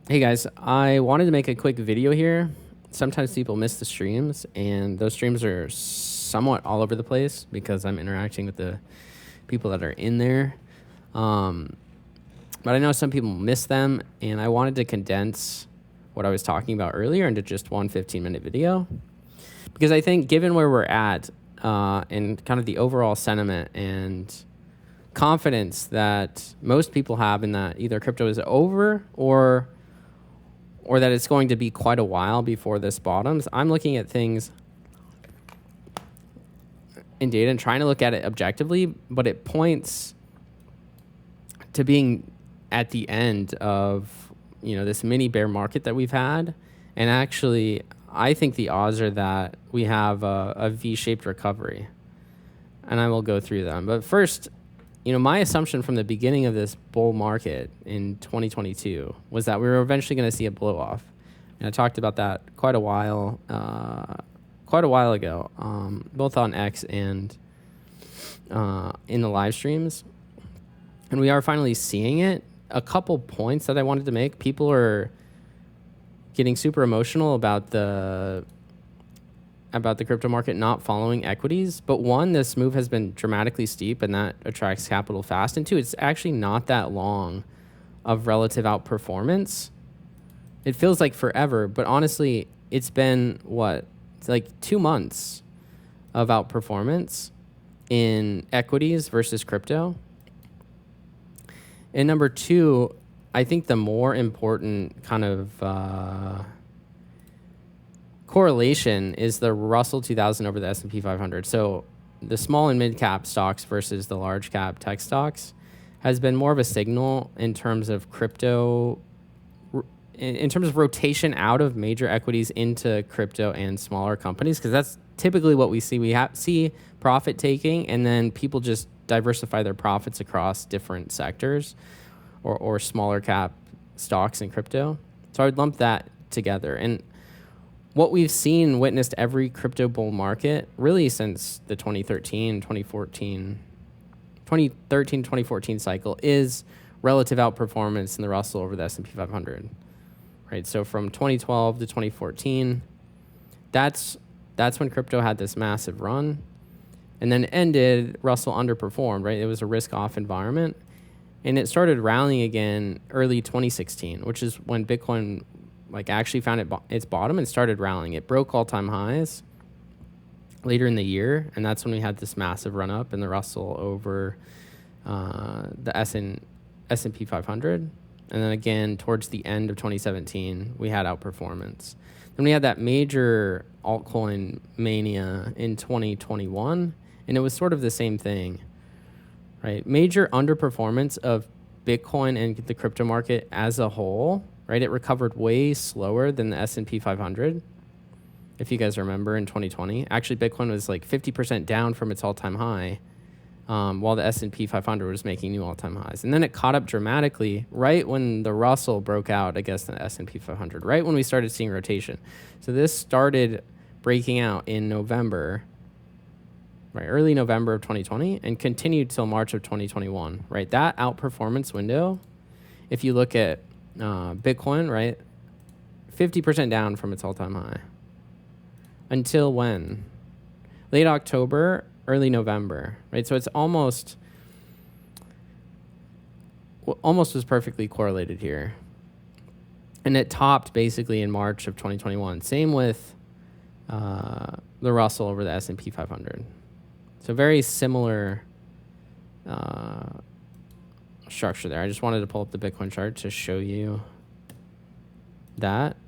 Hey guys, I wanted to make a quick video here. Sometimes people miss the streams, and those streams are somewhat all over the place because I'm interacting with the people that are in there. But I know some people miss them, and I wanted to condense what I was talking about earlier into just one 15-minute video. Because I think given where we're at and kind of the overall sentiment and confidence that most people have in that either crypto is over or that it's going to be quite a while before this bottoms, I'm looking at things in data and trying to look at it objectively, but it points to being at the end of, this mini bear market that we've had. And actually, I think the odds are that we have a V-shaped recovery. And I will go through them. But first, my assumption from the beginning of this bull market in 2022 was that we were eventually going to see a blow off. And I talked about that quite a while ago, both on X and in the live streams. And we are finally seeing it. A couple points that I wanted to make. People are getting super emotional about the crypto market not following equities. But one, this move has been dramatically steep and that attracts capital fast. And two, it's actually not that long of relative outperformance. It feels like forever, but honestly, it's been It's like 2 months of outperformance in equities versus crypto. And number two, I think the more important kind of correlation is the Russell 2000 over the S&P 500. So the small and mid cap stocks versus the large cap tech stocks has been more of a signal in terms of crypto, in terms of rotation out of major equities into crypto and smaller companies, because that's typically what we see. We see profit taking, and then people just diversify their profits across different sectors or smaller cap stocks in crypto. So I would lump that together. And what we've witnessed every crypto bull market really since the 2013, 2014 cycle is relative outperformance in the Russell over the S&P 500. Right? So from 2012 to 2014, that's when crypto had this massive run. And then it ended, Russell underperformed, right? It was a risk-off environment. And it started rallying again early 2016, which is when Bitcoin actually found its bottom and started rallying. It broke all-time highs later in the year, and that's when we had this massive run-up in the Russell over the S&P 500. And then again, towards the end of 2017, we had outperformance. Then we had that major altcoin mania in 2021, and it was sort of the same thing, right? Major underperformance of Bitcoin and the crypto market as a whole, right? It recovered way slower than the S&P 500. If you guys remember in 2020, actually Bitcoin was 50% down from its all-time high, while the S&P 500 was making new all-time highs. And then it caught up dramatically right when the Russell broke out against the S&P 500, right when we started seeing rotation. So this started breaking out in November, right, early November of 2020, and continued till March of 2021, right? That outperformance window, if you look at Bitcoin, right, 50% down from its all-time high. Until when? Late October, early November, right? So it's almost was perfectly correlated here. And it topped basically in March of 2021. Same with the Russell over the S&P 500. So very similar structure there. I just wanted to pull up the Bitcoin chart to show you that.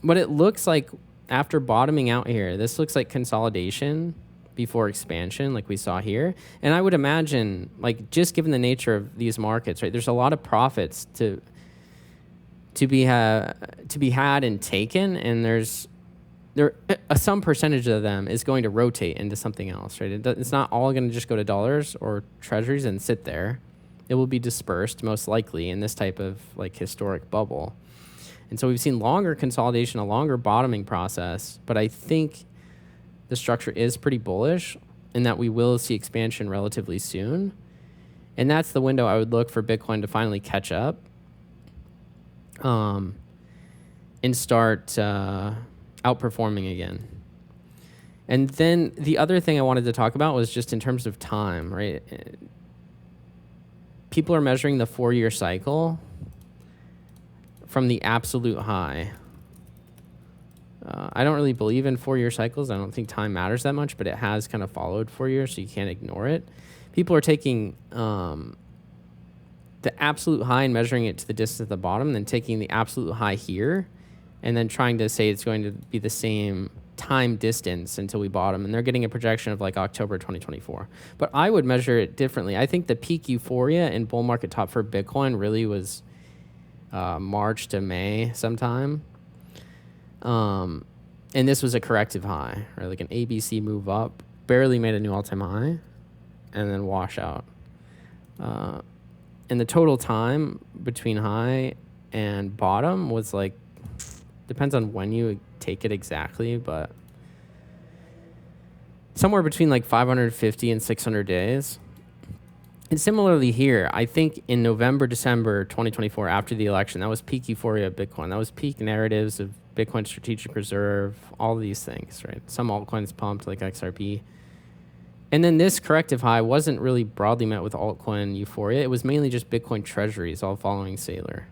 But it looks like after bottoming out here, this looks like consolidation before expansion like we saw here. And I would imagine, just given the nature of these markets, right, there's a lot of profits to be had and taken, and some percentage of them is going to rotate into something else, right? It's not all going to just go to dollars or treasuries and sit there. It will be dispersed most likely in this type of historic bubble. And so we've seen longer consolidation, a longer bottoming process, but I think the structure is pretty bullish in that we will see expansion relatively soon. And that's the window I would look for Bitcoin to finally catch up. and start outperforming again. And then the other thing I wanted to talk about was just in terms of time, right? People are measuring the 4-year cycle from the absolute high. I don't really believe in 4-year cycles. I don't think time matters that much, but it has kind of followed 4 years, so you can't ignore it. People are taking the absolute high and measuring it to the distance at the bottom, then taking the absolute high here, and then trying to say it's going to be the same time distance until we bottom, and they're getting a projection of like October 2024. But I would measure it differently. I think the peak euphoria and bull market top for Bitcoin really was March to May sometime. And this was a corrective high, right? Like an ABC move up, barely made a new all-time high, and then wash out. And the total time between high and bottom was like, depends on when you take it exactly, but somewhere between like 550 and 600 days. And similarly here, I think in November, December 2024, after the election, that was peak euphoria of Bitcoin. That was peak narratives of Bitcoin strategic reserve, all of these things, right? Some altcoins pumped like XRP. And then this corrective high wasn't really broadly met with altcoin euphoria. It was mainly just Bitcoin treasuries all following Saylor.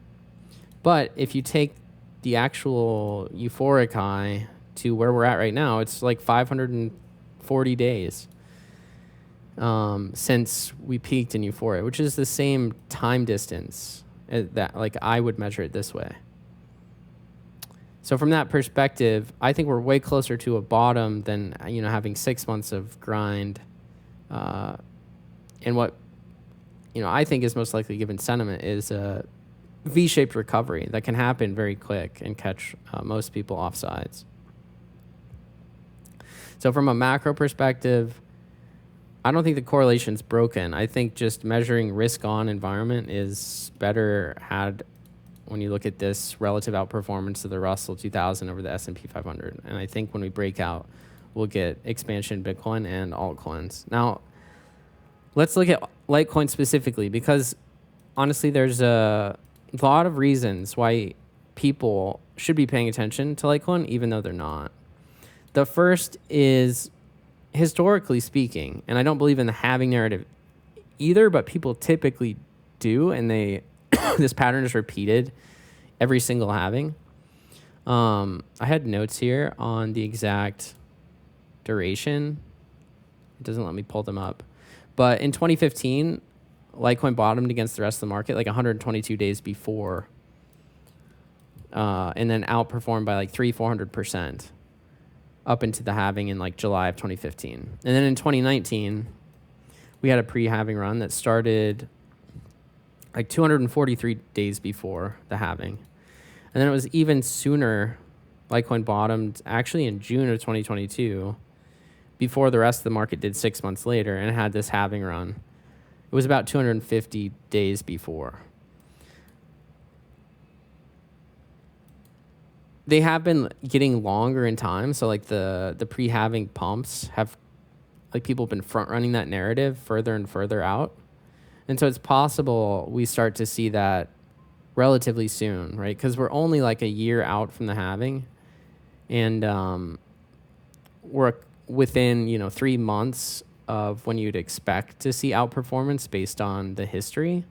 But if you take the actual euphoric high to where we're at right now, it's like 540 days since we peaked in euphoria, which is the same time distance that, like, I would measure it this way. So from that perspective, I think we're way closer to a bottom than, you know, having 6 months of grind. And what, you know, I think is most likely, given sentiment, is a V-shaped recovery that can happen very quick and catch most people off sides. So from a macro perspective, I don't think the correlation's broken. I think just measuring risk-on environment is better had when you look at this relative outperformance of the Russell 2000 over the S&P 500. And I think when we break out, we'll get expansion in Bitcoin and altcoins. Now, let's look at Litecoin specifically, because honestly, there's a lot of reasons why people should be paying attention to Litecoin, even though they're not. The first is, historically speaking, and I don't believe in the halving narrative either, but people typically do, and they this pattern is repeated every single halving. I had notes here on the exact duration. It doesn't let me pull them up. But in 2015, Litecoin bottomed against the rest of the market like 122 days before, and then outperformed by like 400% up into the halving in like July of 2015. And then in 2019, we had a pre-halving run that started like 243 days before the halving. And then it was even sooner. Litecoin bottomed actually in June of 2022 before the rest of the market did 6 months later, and had this halving run. It was about 250 days before. They have been getting longer in time. So like the pre-halving pumps have, like, people have been front running that narrative further and further out. And so it's possible we start to see that relatively soon, right? Because we're only like a year out from the halving, and we're within, you know, 3 months of when you'd expect to see outperformance based on the history.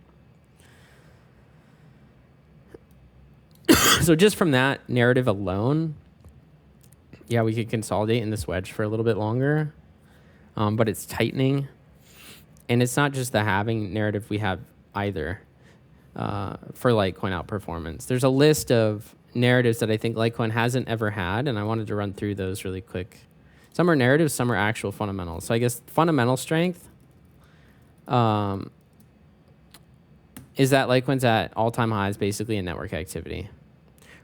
So just from that narrative alone, yeah, we could consolidate in this wedge for a little bit longer, but it's tightening. And it's not just the halving narrative we have either for Litecoin outperformance. There's a list of narratives that I think Litecoin hasn't ever had, and I wanted to run through those really quick. Some are narratives, some are actual fundamentals. So I guess fundamental strength is that Litecoin's at all-time highs basically in network activity,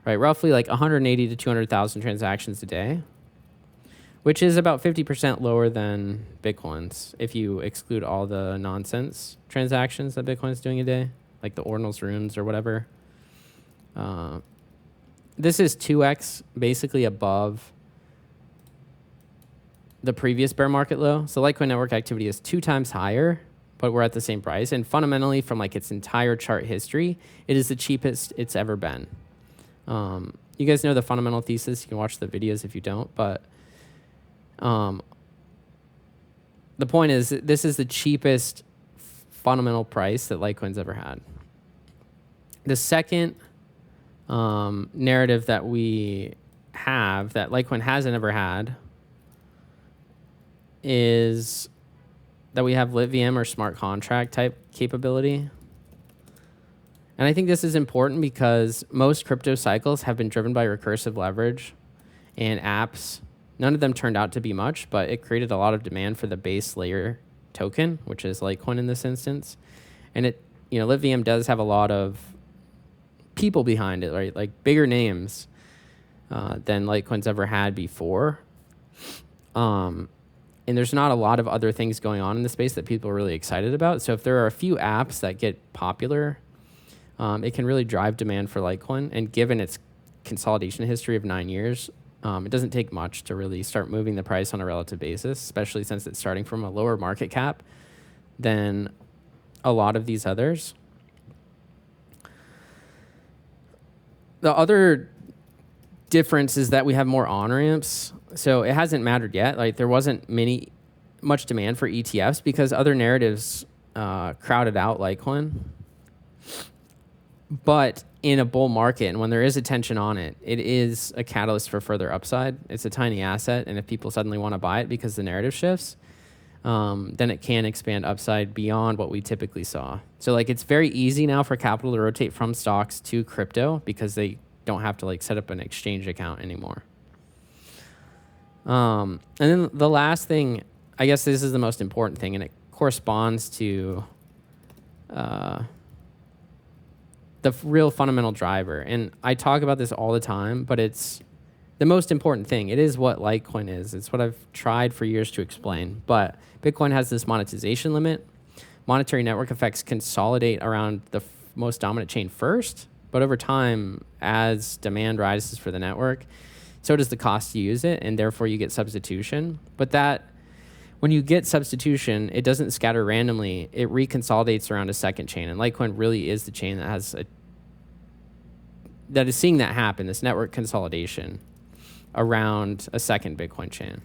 right? Roughly like 180 to 200,000 transactions a day, which is about 50% lower than Bitcoin's if you exclude all the nonsense transactions that Bitcoin's doing a day, like the ordinals, runes, or whatever. This is 2x basically above the previous bear market low. So Litecoin network activity is 2 times higher, but we're at the same price. And fundamentally, from like its entire chart history, it is the cheapest it's ever been. You guys know the fundamental thesis. You can watch the videos if you don't. But the point is, this is the cheapest fundamental price that Litecoin's ever had. The second narrative that we have that Litecoin hasn't ever had is that we have LitVM or smart contract type capability. And I think this is important because most crypto cycles have been driven by recursive leverage and apps. None of them turned out to be much, but it created a lot of demand for the base layer token, which is Litecoin in this instance. And it, LitVM does have a lot of people behind it, right? Like bigger names than Litecoin's ever had before. And there's not a lot of other things going on in the space that people are really excited about. So if there are a few apps that get popular, it can really drive demand for Litecoin. And given its consolidation history of 9 years, it doesn't take much to really start moving the price on a relative basis, especially since it's starting from a lower market cap than a lot of these others. The other difference is that we have more on-ramps. So it hasn't mattered yet. Like there wasn't much demand for ETFs because other narratives crowded out Litecoin. But in a bull market, and when there is attention on it, it is a catalyst for further upside. It's a tiny asset, and if people suddenly want to buy it because the narrative shifts, then it can expand upside beyond what we typically saw. So like it's very easy now for capital to rotate from stocks to crypto because they don't have to like set up an exchange account anymore. And then the last thing, I guess this is the most important thing, and it corresponds to the real fundamental driver. And I talk about this all the time, but it's the most important thing. It is what Litecoin is. It's what I've tried for years to explain. But Bitcoin has this monetization limit. Monetary network effects consolidate around the most dominant chain first, but over time, as demand rises for the network, so does the cost to use it, and therefore you get substitution. But that, when you get substitution, it doesn't scatter randomly. It reconsolidates around a second chain, and Litecoin really is the chain that is seeing that happen, this network consolidation around a second Bitcoin chain,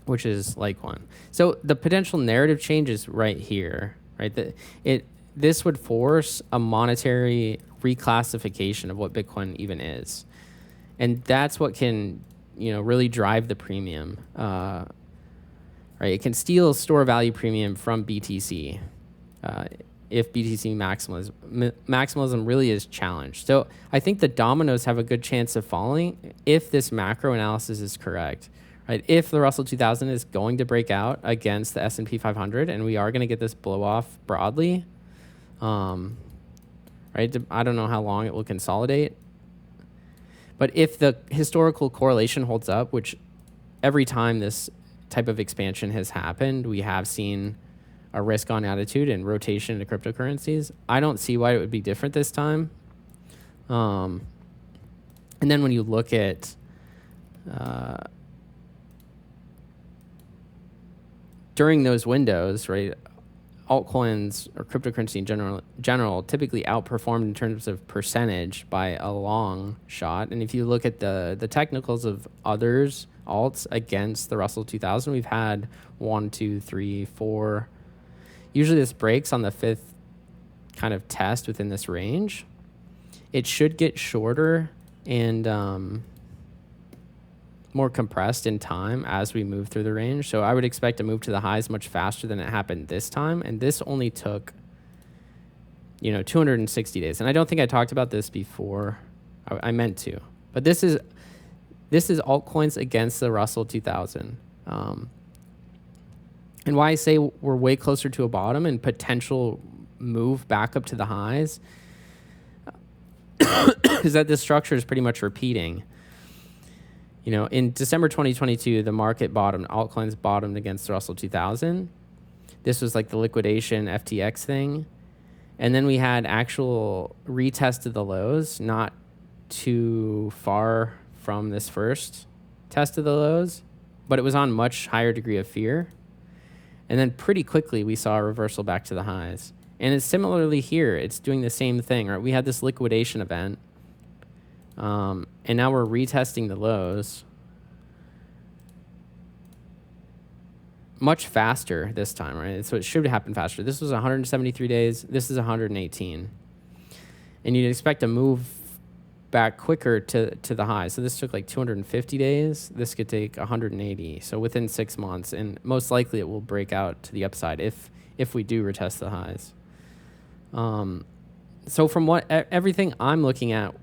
which is Litecoin. So the potential narrative change is right here, right? This would force a monetary reclassification of what Bitcoin even is. And that's what can, really drive the premium. Right? It can steal store value premium from BTC if BTC maximalism really is challenged. So I think the dominoes have a good chance of falling if this macro analysis is correct. Right? If the Russell 2000 is going to break out against the S&P 500 and we are going to get this blow off broadly, right? I don't know how long it will consolidate. But if the historical correlation holds up, which every time this type of expansion has happened, we have seen a risk-on attitude and rotation into cryptocurrencies, I don't see why it would be different this time. And then when you look at during those windows, right, altcoins or cryptocurrency in general typically outperformed in terms of percentage by a long shot. And if you look at the technicals of others alts against the Russell 2000, we've had 1, 2, 3, 4. Usually this breaks on the fifth kind of test within this range. It should get shorter and more compressed in time as we move through the range. So I would expect to move to the highs much faster than it happened this time. And this only took, 260 days. And I don't think I talked about this before. I meant to. But this is altcoins against the Russell 2000. And why I say we're way closer to a bottom and potential move back up to the highs is that this structure is pretty much repeating. In December 2022, the market bottomed, altcoins bottomed against the Russell 2000. This was like the liquidation FTX thing. And then we had actual retest of the lows, not too far from this first test of the lows, but it was on much higher degree of fear. And then pretty quickly, we saw a reversal back to the highs. And it's similarly here. It's doing the same thing, right? We had this liquidation event. And now we're retesting the lows much faster this time, right? So it should happen faster. This was 173 days. This is 118. And you'd expect a move back quicker to the high. So this took like 250 days. This could take 180. So within 6 months, and most likely it will break out to the upside if we do retest the highs. So from everything I'm looking at,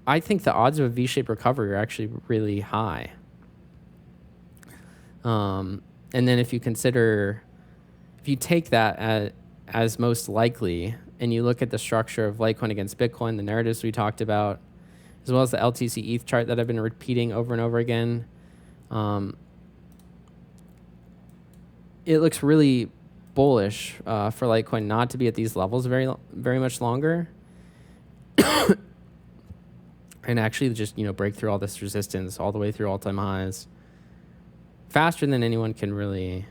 I think the odds of a V-shaped recovery are actually really high. And then if you take that as most likely, and you look at the structure of Litecoin against Bitcoin, the narratives we talked about, as well as the LTC ETH chart that I've been repeating over and over again, it looks really bullish for Litecoin not to be at these levels very, very much longer. And actually just, break through all this resistance all the way through all-time highs faster than anyone can really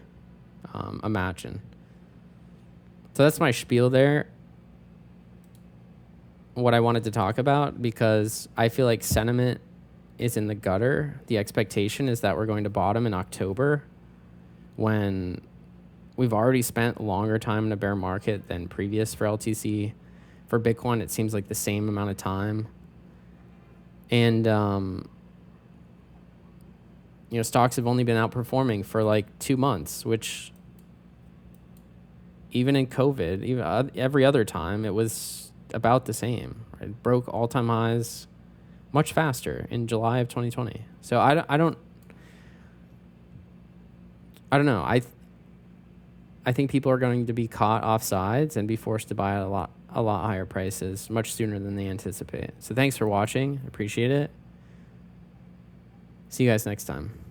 imagine. So that's my spiel there. What I wanted to talk about, because I feel like sentiment is in the gutter. The expectation is that we're going to bottom in October, when we've already spent longer time in a bear market than previous for LTC. For Bitcoin, it seems like the same amount of time. And, stocks have only been outperforming for like 2 months, which even in COVID, even every other time, it was about the same. Right? It broke all-time highs much faster in July of 2020. So I don't know. I think people are going to be caught off sides and be forced to buy at a lot higher prices much sooner than they anticipate. So thanks for watching. Appreciate it. See you guys next time.